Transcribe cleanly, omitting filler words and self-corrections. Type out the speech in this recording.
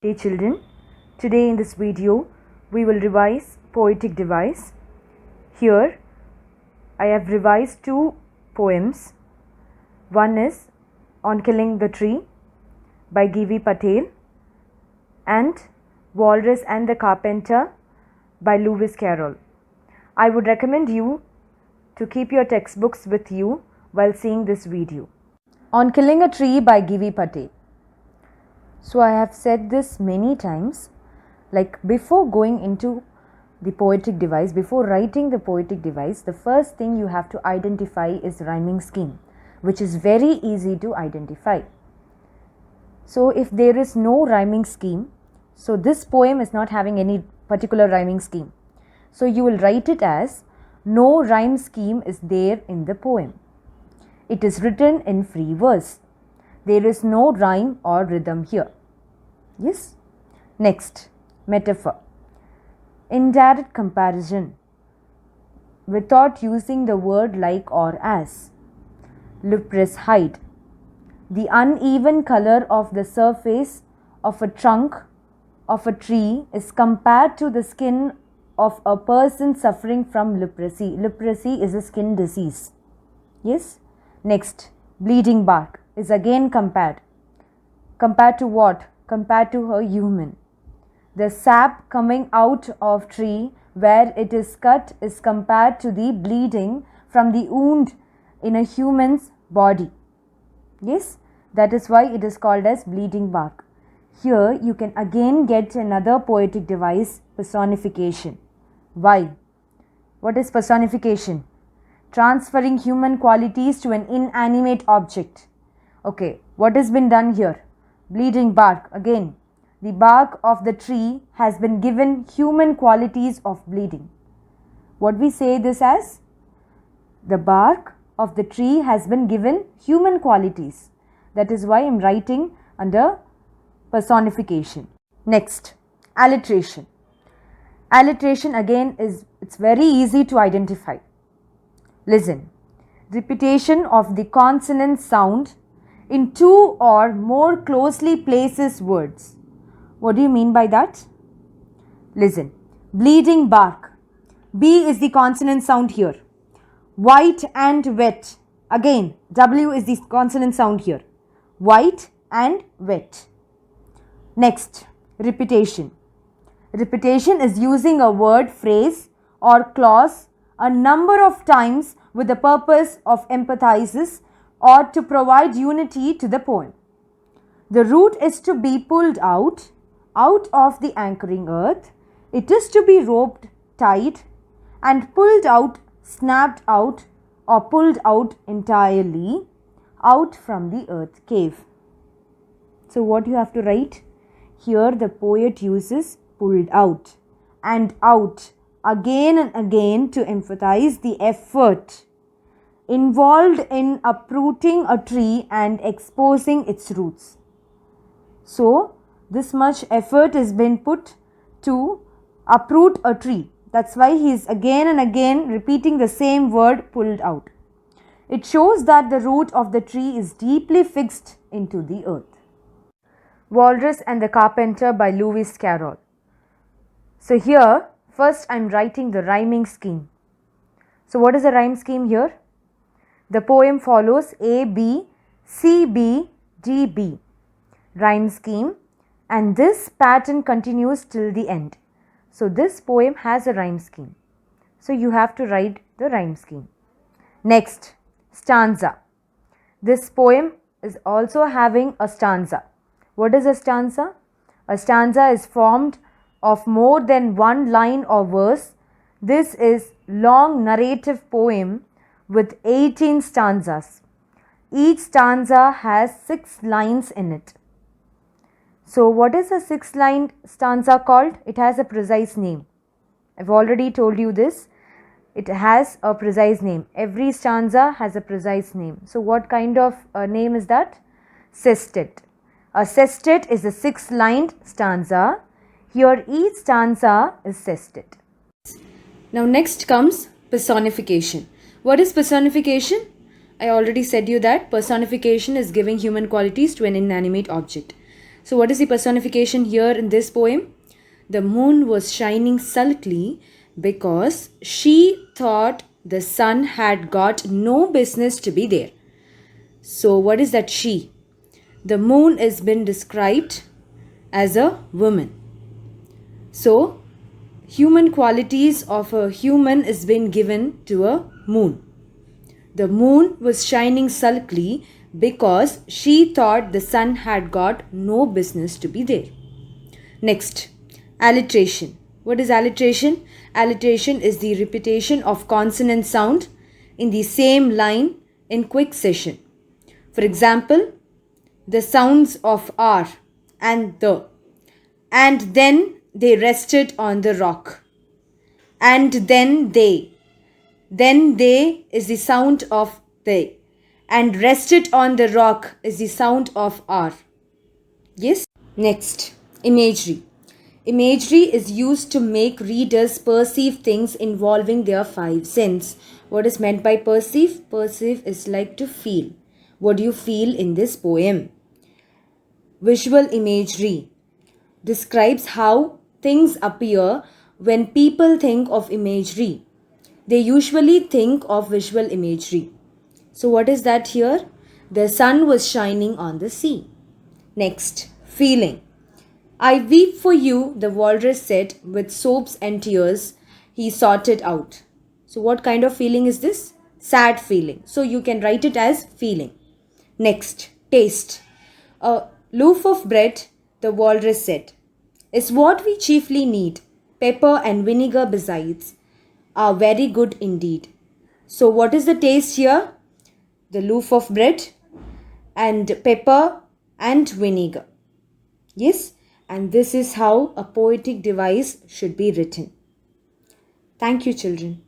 Hey children, today in this video we will revise poetic device. Here I have revised two poems. One is On Killing the Tree by G.V. Patel and Walrus and the Carpenter by Lewis Carroll. I would recommend you to keep your textbooks with you while seeing this video. On Killing a Tree by G.V. Patel. So I have said this many times, like before going into the poetic device, before writing the poetic device, the first thing you have to identify is rhyming scheme, which is very easy to identify. So if there is no rhyming scheme, so this poem is not having any particular rhyming scheme. So you will write it as no rhyme scheme is there in the poem. It is written in free verse. There is no rhyme or rhythm here. Yes. Next, metaphor. Indirect comparison without using the word like or as. Luprous height. The uneven color of the surface of a trunk of a tree is compared to the skin of a person suffering from leprosy. Leprosy is a skin disease. Yes. Next, bleeding bark is again compared. Compared to what? Compared to a human. The sap coming out of tree where it is cut is compared to the bleeding from the wound in a human's body. Yes, that is why it is called as bleeding bark. Here you can again get another poetic device, personification. Why? What is personification? Transferring human qualities to an inanimate object. Okay, what has been done here? Bleeding bark. Again, the bark of the tree has been given human qualities of bleeding. What we say this as? The bark of the tree has been given human qualities. That is why I am writing under personification. Next, alliteration. Alliteration again it's very easy to identify. Listen, repetition of the consonant sound in two or more closely places words. What do you mean by that? Listen, bleeding bark. B is the consonant sound here. White and wet. Again, W is the consonant sound here. White and wet. Next, repetition. Repetition is using a word, phrase or clause a number of times with the purpose of empathizes or to provide unity to the poem. The root is to be pulled out of the anchoring earth. It is to be roped tight and pulled out, snapped out or pulled out entirely out from the earth cave. So what you have to write? Here the poet uses pulled out and out again and again to emphasize the effort involved in uprooting a tree and exposing its roots. So, this much effort has been put to uproot a tree. That's why he is again and again repeating the same word, pulled out. It shows that the root of the tree is deeply fixed into the earth. Walrus and the Carpenter by Lewis Carroll. So here, first I am writing the rhyming scheme. So what is the rhyme scheme here? The poem follows A, B, C, B, D, B. Rhyme scheme, and this pattern continues till the end. So this poem has a rhyme scheme. So you have to write the rhyme scheme. Next, stanza. This poem is also having a stanza. What is a stanza? A stanza is formed of more than one line or verse. This is long narrative poem with 18 stanzas. Each stanza has 6 lines in it. So what is a 6-line stanza called? It has a precise name. I've already told you this. It has a precise name. Every stanza has a precise name. So what kind of name is that? Sestet. A sestet is a 6-lined stanza. Here each stanza is sestet. Now next comes personification. What is personification? I already said you that personification is giving human qualities to an inanimate object. So what is the personification here in this poem? The moon was shining sulkily because she thought the sun had got no business to be there. So what is that she? The moon has been described as a woman. So human qualities of a human is been given to a moon. The moon was shining sulkily because she thought the sun had got no business to be there. Next, alliteration. What is alliteration? Alliteration is the repetition of consonant sound in the same line in quick succession. For example, the sounds of are and the, and then they rested on the rock, and then they is the sound of they, and rested on the rock is the sound of are. Yes. Next, imagery. Imagery is used to make readers perceive things involving their five senses. What is meant by perceive? Perceive is like to feel. What do you feel in this poem? Visual imagery describes how things appear when people think of imagery. They usually think of visual imagery. So what is that here? The sun was shining on the sea. Next, feeling. I weep for you, the walrus said, with soaps and tears he sorted out. So what kind of feeling is this? Sad feeling. So you can write it as feeling. Next, taste. A loaf of bread, the walrus said, is what we chiefly need. Pepper and vinegar besides are very good indeed. So what is the taste here? The loaf of bread and pepper and vinegar. Yes, and this is how a poetic device should be written. Thank you, children.